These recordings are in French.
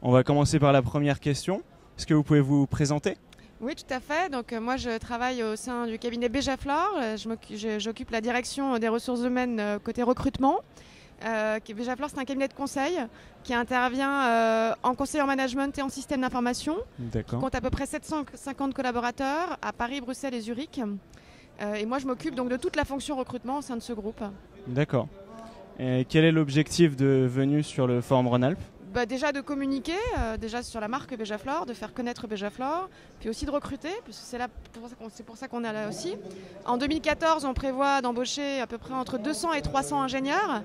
On va commencer par la première question. Est-ce que vous pouvez vous présenter ? Oui, tout à fait. Donc, moi, je travaille au sein du cabinet Béjaflor. J'occupe la direction des ressources humaines côté recrutement. Béjaflor, c'est un cabinet de conseil qui intervient en conseil en management et en système d'information. D'accord. On compte à peu près 750 collaborateurs à Paris, Bruxelles et Zurich. Et moi, je m'occupe donc de toute la fonction recrutement au sein de ce groupe. D'accord. Et quel est l'objectif de venue sur le Forum Rhône-Alpes ? Déjà de communiquer déjà sur la marque Béjaflor, de faire connaître Béjaflor, puis aussi de recruter, puisque c'est pour ça qu'on est là aussi. En 2014, on prévoit d'embaucher à peu près entre 200 et 300 ingénieurs.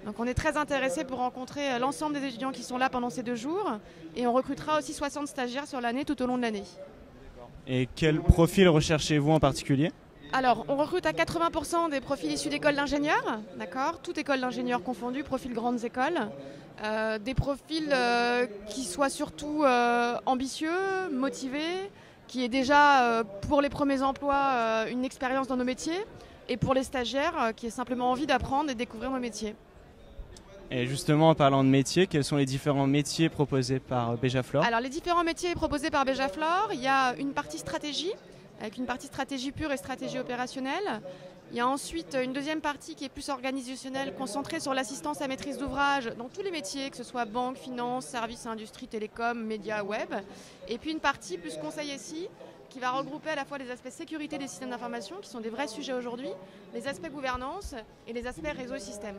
Donc on est très intéressés pour rencontrer l'ensemble des étudiants qui sont là pendant ces 2 jours. Et on recrutera aussi 60 stagiaires sur l'année, tout au long de l'année. Et quel profil recherchez-vous en particulier ? Alors, on recrute à 80% des profils issus d'écoles d'ingénieurs, d'accord, toutes écoles d'ingénieurs confondues, profils grandes écoles. Des profils qui soient surtout ambitieux, motivés, qui aient déjà pour les premiers emplois une expérience dans nos métiers, et pour les stagiaires qui aient simplement envie d'apprendre et de découvrir nos métiers. Et justement, en parlant de métiers, quels sont les différents métiers proposés par Béjaflor ? Alors, les différents métiers proposés par Béjaflor, il y a une partie stratégie, avec une partie stratégie pure et stratégie opérationnelle. Il y a ensuite une deuxième partie qui est plus organisationnelle, concentrée sur l'assistance à maîtrise d'ouvrage dans tous les métiers, que ce soit banque, finance, services, industrie, télécom, médias, web. Et puis une partie plus conseil SI, qui va regrouper à la fois les aspects sécurité des systèmes d'information, qui sont des vrais sujets aujourd'hui, les aspects gouvernance et les aspects réseau et système.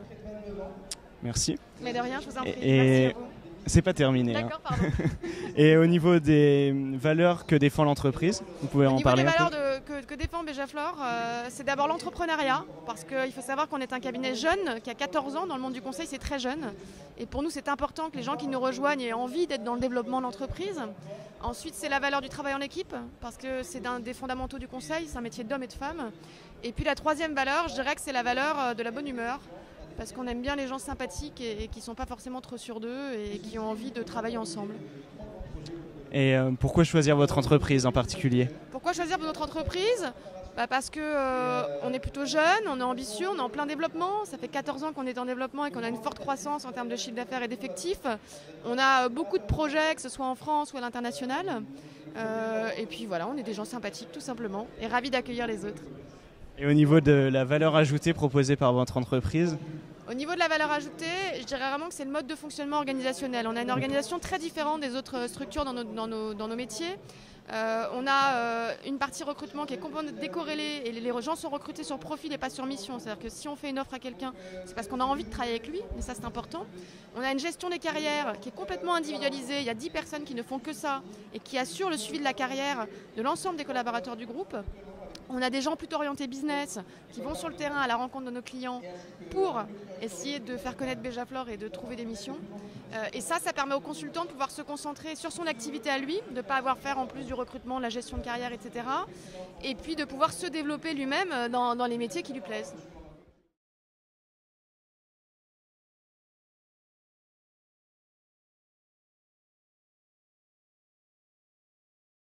Merci. Mais de rien, je vous en prie. Et merci à vous. C'est pas terminé. D'accord, pardon. Et au niveau des valeurs que défend l'entreprise, vous pouvez en parler un peu ? Au niveau des valeurs que défend Béjaflor, c'est d'abord l'entrepreneuriat, parce qu'il faut savoir qu'on est un cabinet jeune, qui a 14 ans dans le monde du conseil, c'est très jeune. Et pour nous, c'est important que les gens qui nous rejoignent aient envie d'être dans le développement de l'entreprise. Ensuite, c'est la valeur du travail en équipe, parce que c'est un des fondamentaux du conseil, c'est un métier d'hommes et de femmes. Et puis la troisième valeur, je dirais que c'est la valeur de la bonne humeur, parce qu'on aime bien les gens sympathiques et qui ne sont pas forcément trop sûrs d'eux et qui ont envie de travailler ensemble. Et pourquoi choisir votre entreprise en particulier ? Pourquoi choisir notre entreprise ? Parce qu'on est plutôt jeune, on est ambitieux, on est en plein développement. Ça fait 14 ans qu'on est en développement et qu'on a une forte croissance en termes de chiffre d'affaires et d'effectifs. On a beaucoup de projets, que ce soit en France ou à l'international. Et puis voilà, on est des gens sympathiques tout simplement et ravis d'accueillir les autres. Et au niveau de la valeur ajoutée proposée par votre entreprise ? Au niveau de la valeur ajoutée, je dirais vraiment que c'est le mode de fonctionnement organisationnel. On a une organisation très différente des autres structures dans nos métiers. On a une partie recrutement qui est complètement décorrélée et les gens sont recrutés sur profil et pas sur mission. C'est-à-dire que si on fait une offre à quelqu'un, c'est parce qu'on a envie de travailler avec lui, et ça c'est important. On a une gestion des carrières qui est complètement individualisée. Il y a 10 personnes qui ne font que ça et qui assurent le suivi de la carrière de l'ensemble des collaborateurs du groupe. On a des gens plutôt orientés business qui vont sur le terrain à la rencontre de nos clients pour essayer de faire connaître Béjaflor et de trouver des missions. Et ça permet aux consultants de pouvoir se concentrer sur son activité à lui, de ne pas avoir à faire en plus du recrutement, de la gestion de carrière, etc. Et puis de pouvoir se développer lui-même dans les métiers qui lui plaisent.